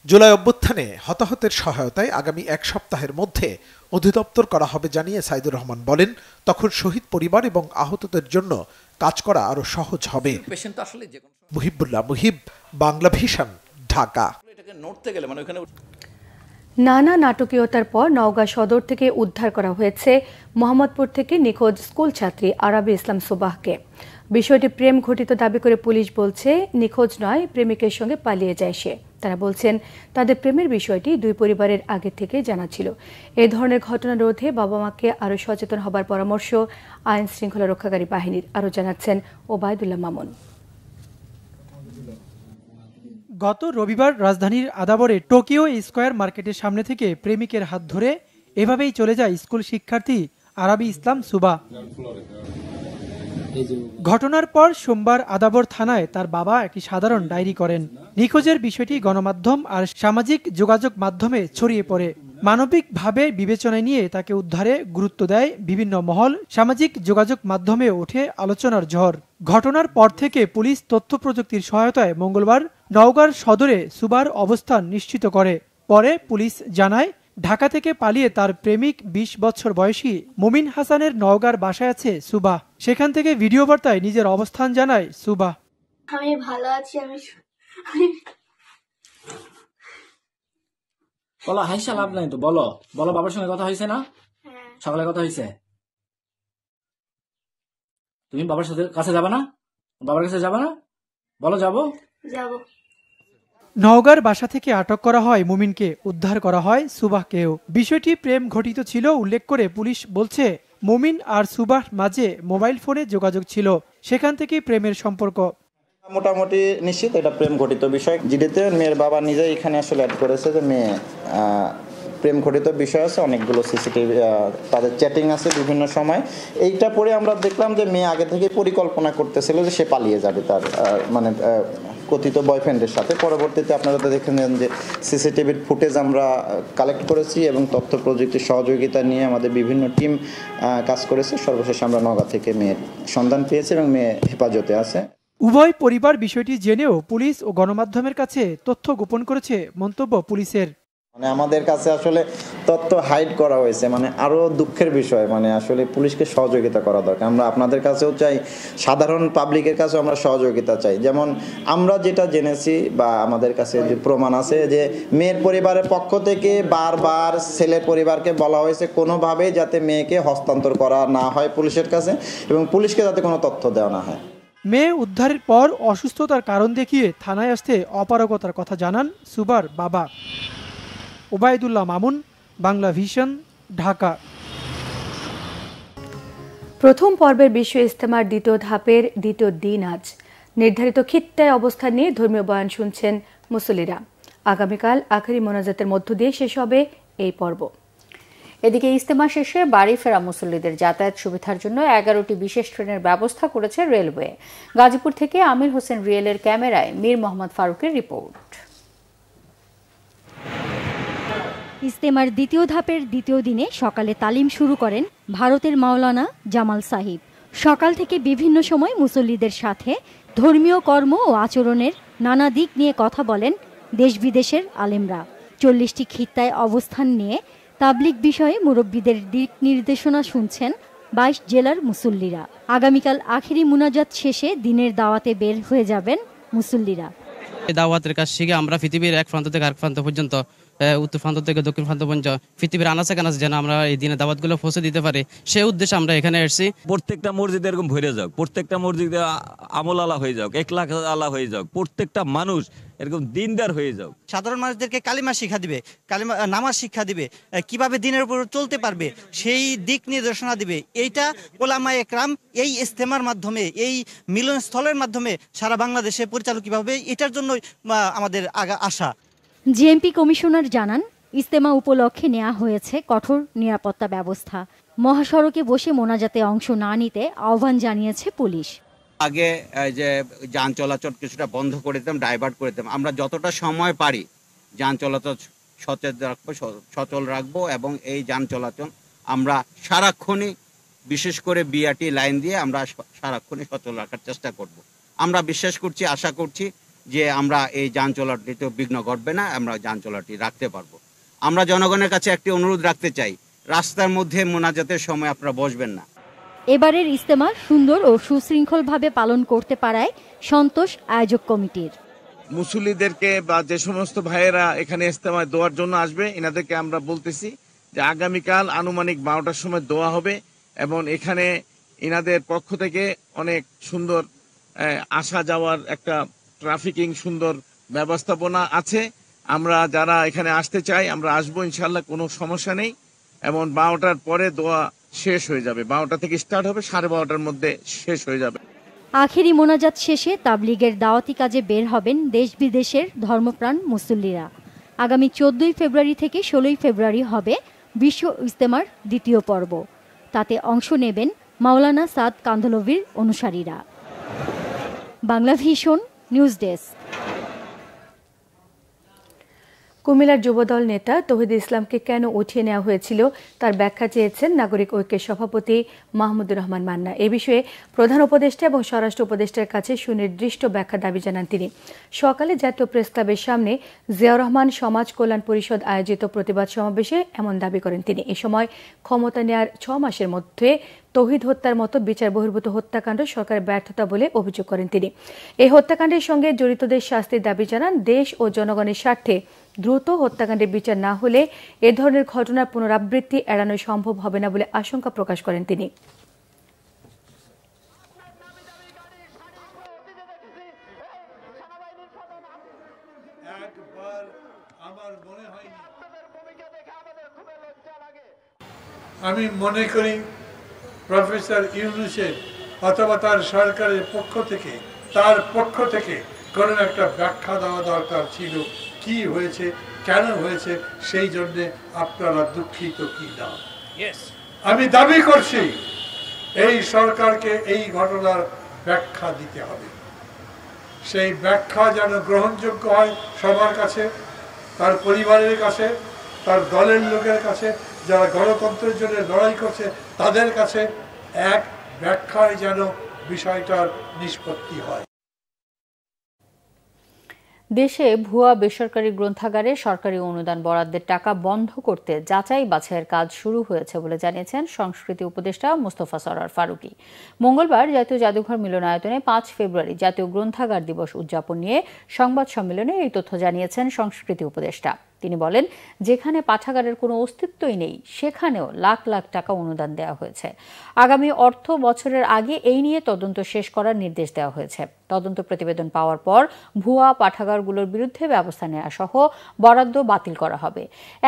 জুলাই অভ্যুত্থানে হতাহতের সহায়তায় আগামী 1 সপ্তাহের মধ্যে অধিদপ্তর করা হবে জানিয়ে সাইদুর রহমান বলেন, তখন শহীদ পরিবার এবং আহতদের জন্য কাজ করা আরো সহজ হবে। মুহিবুল্লাহ মুহিব, বাংলা ভিশন, ঢাকা। নানা নাটকীয়তার পর নওগাঁ সদর থেকে উদ্ধার করা হয়েছে মোহাম্মদপুর থেকে নিখোঁজ স্কুল ছাত্রী আরাবি ইসলাম সুবাহকে। বিষয়টি প্রেম ঘটিত দাবি করে পুলিশ বলছে নিখোঁজ নয়, প্রেমিকের সঙ্গে পালিয়ে যায় সে। তারা বলছেন তাদের প্রেমের বিষয়টি 2 পরিবারের আগে থেকে জানা ছিল। এই ধরনের ঘটনা রোধে বাবা মাকে আরও সচেতন হবার পরামর্শ আইন শৃঙ্খলা রক্ষাকারী বাহিনীর। আরও জানাচ্ছেন ওবায়দুল্লাহ মামুন। গত রবিবার রাজধানীর আদাবরে টোকিও স্কয়ার মার্কেটের সামনে থেকে প্রেমিকের হাত ধরে এভাবেই চলে যায় স্কুল শিক্ষার্থী আরাবি ইসলাম সুবা। ঘটনার পর সোমবার আদাবর থানায় তার বাবা একটি সাধারণ ডায়েরি করেন। নিখোঁজের বিষয়টি গণমাধ্যম আর সামাজিক যোগাযোগ মাধ্যমে ছড়িয়ে পড়ে। মানবিকভাবে বিবেচনায় নিয়ে তাকে উদ্ধারে গুরুত্ব দেয় বিভিন্ন মহল। সামাজিক যোগাযোগ মাধ্যমে ওঠে আলোচনার ঝড়। ঘটনার পর থেকে পুলিশ তথ্য প্রযুক্তির সহায়তায় মঙ্গলবার নওগাঁর সদরে সুবার অবস্থান নিশ্চিত করে। পরে পুলিশ জানায়, ঢাকা থেকে পালিয়ে তার প্রেমিক 20 বছর বয়সী মুমিন হাসানের নওগাঁর বাসায় আছে সুবা। সেখান থেকে ভিডিও বার্তায় নিজের অবস্থান জানায় সুবা। আমি ভালো আছি, আমি বলো, হাইসা লাভ নাই তো, বলো বলো বাবার সঙ্গে কথা হয়েছে না? সকালে কথা হয়েছে? তুমি বাবার সাথে কাছে যাবে না? বাবার কাছে যাবে না? বলো যাবো। নওগাঁর বাসা থেকে আটক করা হয় মুমিনকে, উদ্ধার করা হয় সুবাহকেও। বিষয়টি প্রেম ঘটিত ছিল উল্লেখ করে পুলিশ বলছে, মুমিন আর সুবাহ মাঝে মোবাইল ফোনে যোগাযোগ ছিল, সেখান থেকেই প্রেমের সম্পর্ক। মোটামুটি নিশ্চিত এটা প্রেম ঘটিত বিষয়। জিডিতে মেয়ের বাবা নিজেই এখানে আসলে অ্যাড করেছে যে মেয়ে প্রেম ঘটিত বিষয় আছে, অনেকগুলো সিসিটিভি তাদের চ্যাটিং আছে বিভিন্ন সময়। এইটা পরে আমরা দেখলাম যে মেয়ে আগে থেকে পরিকল্পনা করতেছিল যে সে পালিয়ে যাবে তার মানে কথিত বয়ফ্রেন্ডের সাথে। পরবর্তীতে আপনারা তো দেখেন যে সিসিটিভির ফুটেজ আমরা কালেক্ট করেছি এবং তথ্য প্রযুক্তির সহযোগিতা নিয়ে আমাদের বিভিন্ন টিম কাজ করেছে। সর্বশেষ আমরা নওগাঁ থেকে মেয়ের সন্ধান পেয়েছি এবং মেয়ে হেফাজতে আছে। উভয় পরিবার বিষয়টি জেনেও পুলিশ ও গণমাধ্যমের কাছে তথ্য গোপন করেছে মন্তব্য পুলিশের। মানে আমাদের কাছে আসলে তথ্য হাইড করা হয়েছে, মানে আরো দুঃখের বিষয়। মানে আসলে পুলিশকে সহযোগিতা করা দরকার। আমরা আপনাদের কাছেও চাই, সাধারণ পাবলিকের কাছেও আমরা সহযোগিতা চাই। যেমন আমরা যেটা জেনেছি বা আমাদের কাছে যে প্রমাণ আছে যে মেয়ের পরিবারের পক্ষ থেকে বারবার ছেলের পরিবারকে বলা হয়েছে কোনোভাবেই যাতে মেয়েকে হস্তান্তর করা না হয় পুলিশের কাছে এবং পুলিশকে যাতে কোনো তথ্য দেওয়া না হয়। মেয়ে উদ্ধারের পর অসুস্থতার কারণ দেখিয়ে থানায় আসতে অপারগতার কথা জানান সুবার বাবা। ওবায়দুল্লাহ মামুন, বাংলা ভিশন, ঢাকা। প্রথম পর্বের বিশ্ব ইজতেমার দ্বিতীয় ধাপের দ্বিতীয় দিন আজ। নির্ধারিত খিত্তায় অবস্থান নিয়ে ধর্মীয় বয়ান শুনছেন মুসল্লিরা। আগামীকাল আখেরি মোনাজাতের মধ্য দিয়ে শেষ হবে এই পর্ব। এদিকে ইজতেমা শেষে বাড়ি ফেরা মুসল্লিদের যাতায়াত সুবিধার জন্য 11টি বিশেষ ট্রেনের ব্যবস্থা করেছে রেলওয়ে। গাজীপুর থেকে আমির হোসেন রিয়েলের ক্যামেরায় মীর মোহাম্মদ ফারুকের রিপোর্ট। ইজতেমার দ্বিতীয় ধাপের দ্বিতীয় দিনে সকালে তালিম শুরু করেন ভারতের মাওলানা জামাল সাহিব। সকাল থেকে বিভিন্ন সময় মুসল্লিদের সাথে ধর্মীয় কর্ম ও আচরণের নানা দিক নিয়ে কথা বলেন দেশ বিদেশের আলেমরা। 40টি খিত্তায় অবস্থান নিয়ে তাবলিগ বিষয়ে মুরব্বীদের দিক নির্দেশনা শুনছেন 22 জেলার মুসল্লিরা। আগামীকাল আখেরি মুনাজাত শেষে দিনের দাওয়াতে বের হয়ে যাবেন মুসল্লিরা। দাওয়াতের কাজ শিখে আমরা পৃথিবীর এক প্রান্ত থেকে আরেক প্রান্ত পর্যন্ত, উত্তর প্রান্ত থেকে দক্ষিণ প্রান্ত পর্যন্ত পৃথিবীর আনাচে কানাচে যেন আমরা এই দিনে দাওয়াতগুলো পৌঁছে দিতে পারি, সেই উদ্দেশ্যে আমরা এখানে এসেছি। প্রত্যেকটা মসজিদে এরকম ভরে যাক, প্রত্যেকটা মসজিদে আমল আলা হয়ে যাক, 1 লাখ আলা হয়ে যাক, প্রত্যেকটা মানুষ এরকম দিনদার হয়ে যাক। সাধারণ মানুষদেরকে কালিমা শিক্ষা দিবে, কালিমা নামাজ শিক্ষা দিবে, কিভাবে দিনের উপর চলতে পারবে সেই দিক নির্দেশনা দিবে। এইটা ওলামায়ে একরাম এই ইজতেমার মাধ্যমে, এই মিলনস্থলের মাধ্যমে সারা বাংলাদেশে পরিচালিত কিভাবে, এটার জন্য আমাদের আশা। জিএমপি কমিশনার জানান, ইজতেমা উপলক্ষে নেওয়া হয়েছে কঠোর নিরাপত্তা ব্যবস্থা। মহাসড়কে বসে মোনাজাতে অংশ না নিতে আহ্বান জানিয়েছে পুলিশ। আগে যে যান চলাচল কিছুটা বন্ধ করে দিতাম, ডাইভার্ট করে দিতাম। আমরা যতটা সময় পারি যান চলাচল সচল রাখবো এবং এই যান চলাচল আমরা সারাক্ষণই, বিশেষ করে বিআরটি লাইন দিয়ে আমরা সারাক্ষণই সচল রাখার চেষ্টা করব। আমরা বিশ্বাস করছি, আশা করছি যে আমরা এই যান চলাচলটিতে বিঘ্ন ঘটবে না, আমরা যান চলাচলটি রাখতে পারবো। আমরা জনগণের কাছে একটি অনুরোধ রাখতে চাই, রাস্তার মধ্যে মোনাজাতের সময় আপনারা বসবেন না। এবারের ইজতেমা সুন্দর ও সুশৃঙ্খলভাবে পালন করতে পারায় সন্তোষ আয়োজক কমিটির। মুসল্লিদেরকে বা যে সমস্ত ভাইয়েরা এখানে ইজতেমায় দোয়ার জন্য আসবে, এনাদেরকে আমরা বলতেছি যে আগামীকাল আনুমানিক 12টার সময় দোয়া হবে এবং এখানে এনাদের পক্ষ থেকে অনেক সুন্দর আসা যাওয়ার একটা ট্রাফিকিং সুন্দর ব্যবস্থাপনা আছে। আমরা যারা এখানে আসতে চাই আমরা আসবো ইনশাল্লাহ, কোনো সমস্যা নেই। এবং 12টার পরে দোয়া শেষ হয়ে যাবে, 12টা থেকে স্টার্ট হবে, 12:30টার মধ্যে শেষ হয়ে যাবে। আখেরি মোনাজাত শেষে তাবলিগের দাওয়াতি কাজে বের হবেন দেশ বিদেশের ধর্মপ্রাণ মুসল্লিরা। আগামী 14 ফেব্রুয়ারি থেকে 16 ফেব্রুয়ারি হবে বিশ্ব ইজতেমার দ্বিতীয় পর্ব। তাতে অংশ নেবেন মাওলানা সাদ কান্ধলভির অনুসারীরা। Bangla vision news desk. কুমিল্লার যুবদল নেতা তৌহিদ ইসলামকে কেন উঠিয়ে নেওয়া হয়েছিল তার ব্যাখ্যা চেয়েছেন নাগরিক ঐক্যের সভাপতি মাহমুদুর রহমান মান্না। এ বিষয়ে প্রধান উপদেষ্টা এবং স্বরাষ্ট্র উপদেষ্টার কাছে সুনির্দিষ্ট ব্যাখ্যা দাবি জানান তিনি। সকালে জাতীয় প্রেস ক্লাবের সামনে জিয়াউর রহমান সমাজ কল্যাণ পরিষদ আয়োজিত প্রতিবাদ সমাবেশে এমন দাবি করেন তিনি। এ সময় ক্ষমতা নেয়ার 6 মাসের মধ্যে তৌহিদ হত্যার মতো বিচার বহির্ভূত হত্যাকাণ্ড সরকারের ব্যর্থতা বলে অভিযোগ করেন তিনি। এই হত্যাকাণ্ডের সঙ্গে জড়িতদের শাস্তির দাবি জানান। দেশ ও জনগণের স্বার্থে দ্রুত হত্যাকাণ্ডের বিচার না হলে এ ধরনের ঘটনার পুনরাবৃত্তি এড়ানো সম্ভব হবে না বলে আশঙ্কা প্রকাশ করেন তিনি। আমি মনে করি প্রফেসর ইউনূসের অথবা তার সরকারের তার পক্ষ থেকে কোনো একটা ব্যাখ্যা দেওয়া দরকার ছিল, কি হয়েছে, কেন হয়েছে, সেই জন্য আপনারা দুঃখিত কি না। আমি দাবি করছি এই সরকারকে এই ঘটনার ব্যাখ্যা দিতে হবে। সেই ব্যাখ্যা যেন গ্রহণযোগ্য হয় সবার কাছে, তার পরিবারের কাছে, তার দলের লোকের কাছে, যারা গণতন্ত্রের জন্য লড়াই করছে তাদের কাছে এক ব্যাখ্যায় যেন বিষয়টার নিষ্পত্তি হয়। দেশে ভুয়া বেসরকারি গ্রন্থাগারে সরকারি অনুদান বরাদ্দের টাকা বন্ধ করতে যাচাই বাছাইয়ের কাজ শুরু হয়েছে বলে জানিয়েছেন সংস্কৃতি উপদেষ্টা মোস্তফা সরোয়ার ফারুকী। মঙ্গলবার জাতীয় জাদুঘর মিলনায়তনে 5 ফেব্রুয়ারি জাতীয় গ্রন্থাগার দিবস উদযাপন নিয়ে সংবাদ সম্মেলনে এই তথ্য জানিয়েছেন সংস্কৃতি উপদেষ্টা। তিনি বলেন, যেখানে পাঠাগারের কোনো অস্তিত্বই নেই সেখানেও লাখ লাখ টাকা অনুদান দেওয়া হয়েছে। আগামী অর্থ বছরের আগে এই নিয়ে তদন্ত শেষ করার নির্দেশ দেওয়া হয়েছে। তদন্ত প্রতিবেদন পাওয়ার পর ভুয়া পাঠাগারগুলোর বিরুদ্ধে ব্যবস্থা নেওয়া সহ বরাদ্দ বাতিল করা হবে।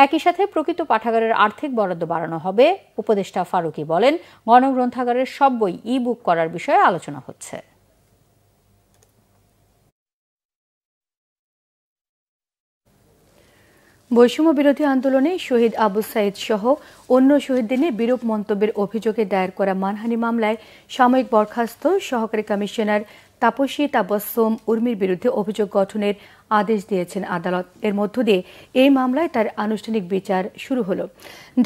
একই সাথে প্রকৃত পাঠাগারের আর্থিক বরাদ্দ বাড়ানো হবে। উপদেষ্টা ফারুকী বলেন, গণগ্রন্থাগারের সব বই ই-বুক করার বিষয়ে আলোচনা হচ্ছে। বৈষম্য বিরোধী আন্দোলনে শহীদ আবু সাইদ সহ অন্য শহীদদের নিয়ে বিরূপ মন্তব্যের অভিযোগে দায়ের করা মানহানি মামলায় সাময়িক বরখাস্ত সহকারী কমিশনার তাপসী তাবস্সুম উর্মির বিরুদ্ধে অভিযোগ গঠনের আদেশ দিয়েছেন আদালত। এর মধ্য দিয়ে এই মামলায় তার আনুষ্ঠানিক বিচার শুরু হল।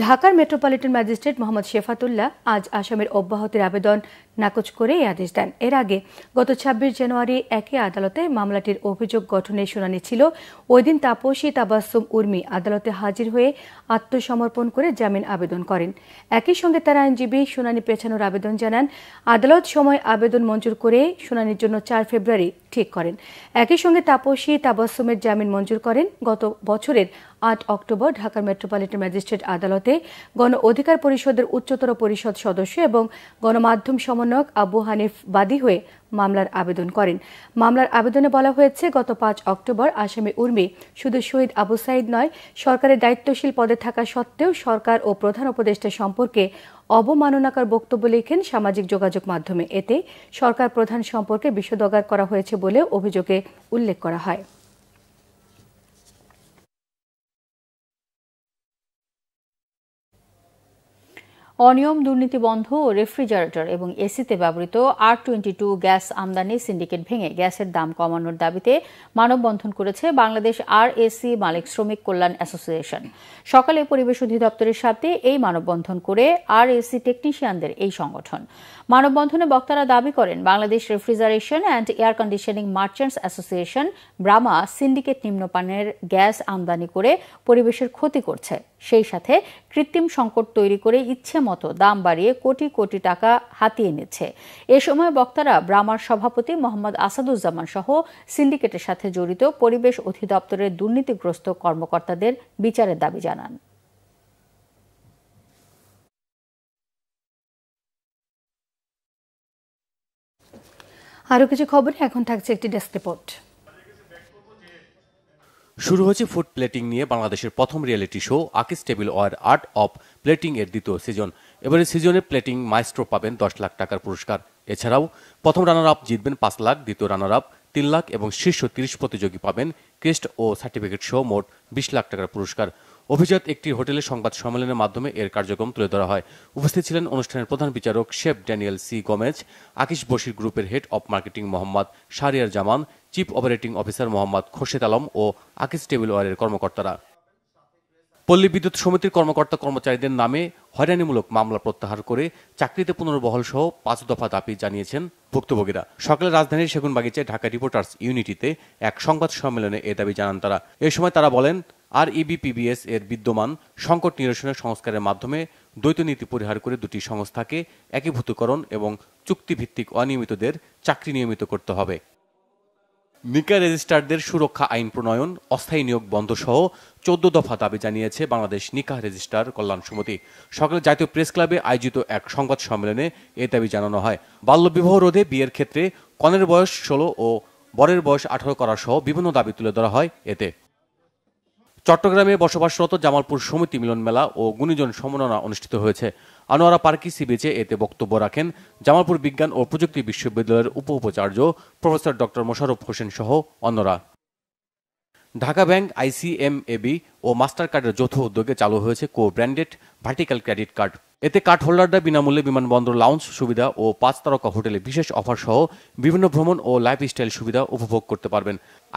ঢাকার মেট্রোপলিটন ম্যাজিস্ট্রেট মোহাম্মদ শেফাতুল্লাহ আজ আসামের অব্যাহতির আবেদন নাকচ করে এই আদেশ দেন। এর আগে গত ২৬ জানুয়ারি একই আদালতে মামলাটির অভিযোগ গঠনের শুনানি ছিল। ওই দিন তাপসী তাবাসসুম উর্মি আদালতে হাজির হয়ে আত্মসমর্পণ করে জামিন আবেদন করেন। একই সঙ্গে তার আইনজীবী শুনানি পেছানোর আবেদন জানান। আদালত সময় আবেদন মঞ্জুর করে শুনানির জন্য ৪ ফেব্রুয়ারি ঠিক করেন। একই সঙ্গে তাপসী তাবাসসুমের জামিন মঞ্জুর করেন। গত বছরের ৮ অক্টোবর ঢাকার মেট্রোপলিটন ম্যাজিস্ট্রেট আদালতে গণ অধিকার পরিষদের উচ্চতর পরিষদ সদস্য এবং গণমাধ্যম সমন্বয়ক আবু হানিফ বাদী হয়ে মামলার আবেদন করেন। মামলার আবেদনে বলা হয়েছে, গত ৫ অক্টোবর আসামি উর্মি শুধু শহীদ আবু সাইদ নয়, সরকারের দায়িত্বশীল পদে থাকা সত্ত্বেও সরকার ও প্রধান উপদেষ্টা সম্পর্কে অবমাননাকর বক্তব্য লেখেন সামাজিক যোগাযোগ মাধ্যমে। এতে সরকার প্রধান সম্পর্কে বিষোদগার করা হয়েছে বলে অভিযোগে উল্লেখ করা হয়। অনিয়ম, দুর্নীতি বন্ধ ও রেফ্রিজারেটর এবং এসিতে ব্যবহৃত R22 গ্যাস আমদানি সিন্ডিকেট ভেঙে গ্যাসের দাম কমানোর দাবিতে মানববন্ধন করেছে বাংলাদেশ RAC মালিক শ্রমিক কল্যাণ অ্যাসোসিয়েশন। সকালে পরিবেশ অধিদপ্তরের সাথে এই মানববন্ধন করে RAC টেকনিশিয়ানদের এই সংগঠন। মানববন্ধনে বক্তারা দাবি করেন, Bangladesh refrigeration and air conditioning merchants association ব্রামা syndicate নিম্নমানের গ্যাস আমদানি করে পরিবেশের ক্ষতি করছে, সেই সাথে কৃত্রিম সংকট তৈরি করে ইচ্ছে মতো দাম বাড়িয়ে কোটি কোটি টাকা হাতিয়ে নিচ্ছে। এ সময় বক্তারা ব্রামার সভাপতি মোহাম্মদ আসাদুজ্জামান সহ সিন্ডিকেটের সাথে জড়িত পরিবেশ অধিদপ্তরের দুর্নীতিগ্রস্ত কর্মকর্তাদের বিচারের দাবি জানান। আরও কিছু খবরে এখন থাকছে একটি ডেস্ক রিপোর্ট। শুরু হয়েছে ফুড প্লেটিং নিয়ে বাংলাদেশের প্রথম রিয়েলিটি শো আকিস table war art of plating এর দ্বিতীয় সিজন। এবারে সিজনে প্লেটিং মাইস্ট্রো পাবেন ১০ লাখ টাকার পুরস্কার। এছাড়াও প্রথম রানার আপ জিতবেন ৫ লাখ, দ্বিতীয় রানার আপ ৩ লাখ এবং শীর্ষ ৩০ প্রতিযোগী পাবেন ক্রেস্ট ও সার্টিফিকেট সহ মোট ২০ লাখ টাকার পুরস্কার। অভিজাত একটি হোটেলে সংবাদ সম্মেলনের মাধ্যমে এর কার্যক্রম তুলে ধরা হয়। উপস্থিত ছিলেন অনুষ্ঠানের প্রধান বিচারক chef Daniel C Gomez, Akij Bashir গ্রুপের head of marketing Mohammad Shahriar Zaman, chief operating officer Mohammad Khorshed Alam ও আকিস টেবিল ওয়ারের কর্মকর্তারা। পল্লী বিদ্যুৎ সমিতির কর্মকর্তা কর্মচারীদের নামে হয়রানিমূলক মামলা প্রত্যাহার করে চাকরিতে পুনর্বহাল সহ ৫ দফা দাবি জানিয়েছেন ভুক্তভোগীরা। সকালে রাজধানীর সেগুনবাগিচায় ঢাকা রিপোর্টার্স ইউনিটিতে এক সংবাদ সম্মেলনে এ দাবি জানান তারা। এ সময় তারা বলেন, REBPBS এর বিদ্যমান সংকট নিরসনের সংস্কারের মাধ্যমে দ্বৈত নীতি পরিহার করে দুটি সংস্থাকে একীভূতকরণ এবং চুক্তিভিত্তিক অনিয়মিতদের চাকরি নিয়মিত করতে হবে। নিকা রেজিস্ট্রারদের সুরক্ষা আইন প্রণয়ন, অস্থায়ী নিয়োগ বন্ধ সহ ১৪ দফা দাবি জানিয়েছে বাংলাদেশ নিকা রেজিস্ট্রার কল্যাণ সমিতি। সকালে জাতীয় প্রেস ক্লাবে আয়োজিত এক সংবাদ সম্মেলনে এ দাবি জানানো হয়। বাল্যবিবাহ রোধে বিয়ের ক্ষেত্রে কনের বয়স ১৬ ও বরের বয়স ১৮ করা সহ বিভিন্ন দাবি তুলে ধরা হয় এতে। চট্টগ্রামে বসবাসরত জামালপুর সমিতি মিলন মেলা ও গুণীজন সম্মাননা অনুষ্ঠিত হয়েছে। আনোয়ারা পার্কি সি বিচে এতে বক্তব্য রাখেন জামালপুর বিজ্ঞান ও প্রযুক্তি বিশ্ববিদ্যালয়ের উপাচার্য প্রফেসর ডক্টর মোশাররফ হোসেন সহ অন্যরা। ঢাকা ব্যাংক, ICMAB ও মাস্টার কার্ডের যৌথ উদ্যোগে চালু হয়েছে কো ব্র্যান্ডেড ভার্টিক্যাল ক্রেডিট কার্ড। এতে কার্ড হোল্ডাররা বিনামূল্যে বিমানবন্দর লাউঞ্জ সুবিধা ও ৫ তারকা হোটেলে বিশেষ অফার সহ বিভিন্ন ভ্রমণ ও লাইফস্টাইল সুবিধা উপভোগ করতে পারবেন।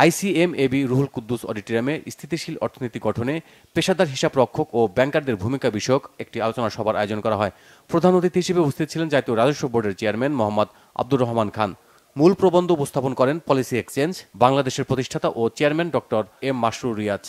ICMAB রুহুল কুদ্দুস অডিটোরিয়ামে স্থিতিশীল অর্থনীতি গঠনে পেশাদার হিসাব রক্ষক ও ব্যাংকারদের ভূমিকা বিষয়ক একটি আলোচনা সভার আয়োজন করা হয়। প্রধান অতিথি হিসেবে উপস্থিত ছিলেন জাতীয় রাজস্ব বোর্ডের চেয়ারম্যান মোহাম্মদ আব্দুর রহমান খান। মূল প্রবন্ধ উপস্থাপন করেন পলিসি এক্সচেঞ্জ বাংলাদেশের প্রতিষ্ঠাতা ও chairman doctor M Masrur Riaz.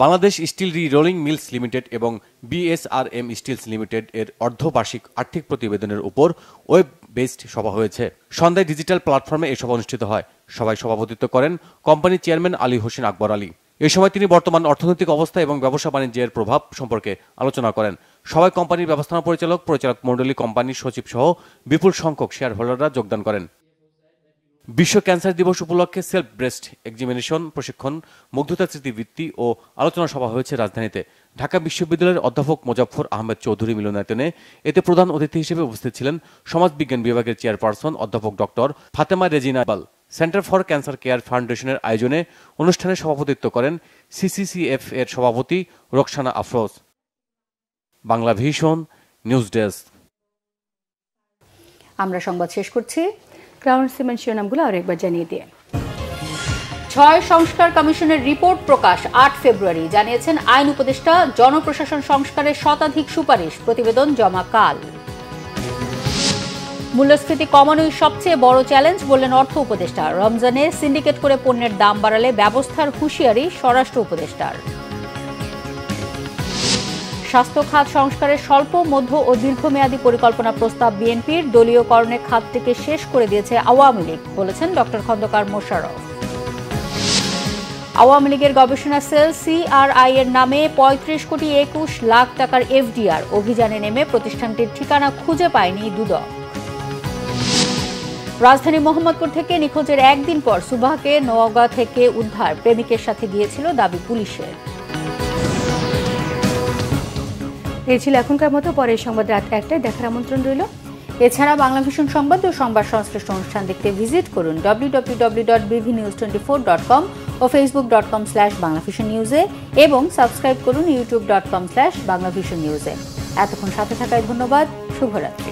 Bangladesh steel re-rolling mills limited এবং BSRM স্টিলস লিমিটেড এর অর্ধবার্ষিক আর্থিক প্রতিবেদনের উপর ওয়েব বেসড সভা হয়েছে। সন্ধ্যায় ডিজিটাল প্ল্যাটফর্মে এই সভা অনুষ্ঠিত হয়। সভায় সভাপতিত্ব করেন কোম্পানির চেয়ারম্যান আলী হোসেন আকবর আলী। এ সময় তিনি বর্তমান অর্থনৈতিক অবস্থা এবং ব্যবসা বাণিজ্যের প্রভাব সম্পর্কে আলোচনা করেন। সবাই কোম্পানির ব্যবস্থাপনা পরিচালক মণ্ডলী, কোম্পানির সচিব সহ বিপুল সংখ্যক শেয়ার হোল্ডাররা যোগদান করেন। বিশ্ব ক্যান্সার দিবস উপলক্ষে সেলফ ব্রেস্ট এক্সামিনেশন প্রশিক্ষণ, মুগ্ধতা স্মৃতিবৃত্তি ও আলোচনা সভা হয়েছে রাজধানীতে। ঢাকা বিশ্ববিদ্যালয়ের অধ্যাপক মোজাফফর আহমেদ চৌধুরী মিলনায়তনে এতে প্রধান অতিথি হিসেবে উপস্থিত ছিলেন সমাজবিজ্ঞান বিভাগের চেয়ারপারসন অধ্যাপক doctor Fatema Rezina Iqbal. Center for cancer care ফাউন্ডেশনের আয়োজনে অনুষ্ঠানে সভাপতিত্ব করেন সিসিসিএফ এর সভাপতি Roksana Afroz. Bangla vision news desk. আমরা সংবাদ শেষ করছি। ক্রাউন সিমেন্ট শিরোনামগুলো আরেকবার জানিয়ে দিয়ে 6 সংস্কার কমিশনের রিপোর্ট প্রকাশ 8 ফেব্রুয়ারি, জানিয়েছেন আইন উপদেষ্টা। জনপ্রশাসন সংস্কারের শতাধিক সুপারিশ, প্রতিবেদন জমা কাল। মূল্যস্ফীতি কমানোই সবচেয়ে বড় চ্যালেঞ্জ বললেন অর্থ উপদেষ্টা। রমজানে সিন্ডিকেট করে পণ্যের দাম বাড়ালে ব্যবস্থার হুঁশিয়ারি স্বরাষ্ট্র উপদেষ্টার। স্বাস্থ্য খাত সংস্কারের স্বল্প, মধ্য ও দীর্ঘমেয়াদী পরিকল্পনা প্রস্তাব বিএনপির। দলীয়করণের খাতটিকে শেষ করে দিয়েছে আওয়ামী লীগ, বলেছেন ডক্টর খন্দকার মোশাররফ। আওয়ামী লীগের গবেষণা সেল সিআরআই এর নামে 35 কোটি 21 লাখ টাকার এফডিআর। অভিযানে নেমে প্রতিষ্ঠানটির ঠিকানা খুঁজে পায়নি দুদক। রাজধানী মোহাম্মদপুর থেকে নিখোঁজের একদিন পর সুবাহকে নওগাঁ থেকে উদ্ধার, প্রেমিকের সাথে গিয়েছিল দাবি পুলিশের। এই ছিল এখনকার মতো। পরের সংবাদ রাত 1টায় দেখার আমন্ত্রণ রইল। এছাড়া বাংলা ভিশন সংবাদ ও সংবাদ সংশ্লিষ্ট অনুষ্ঠান দেখতে ভিজিট করুন www.bvnews24.com ও facebook.com/banglavisionnews এবং সাবস্ক্রাইব করুন youtube.com/banglavisionnews। এতক্ষণ সাথে থাকায় ধন্যবাদ। শুভরাত্রি।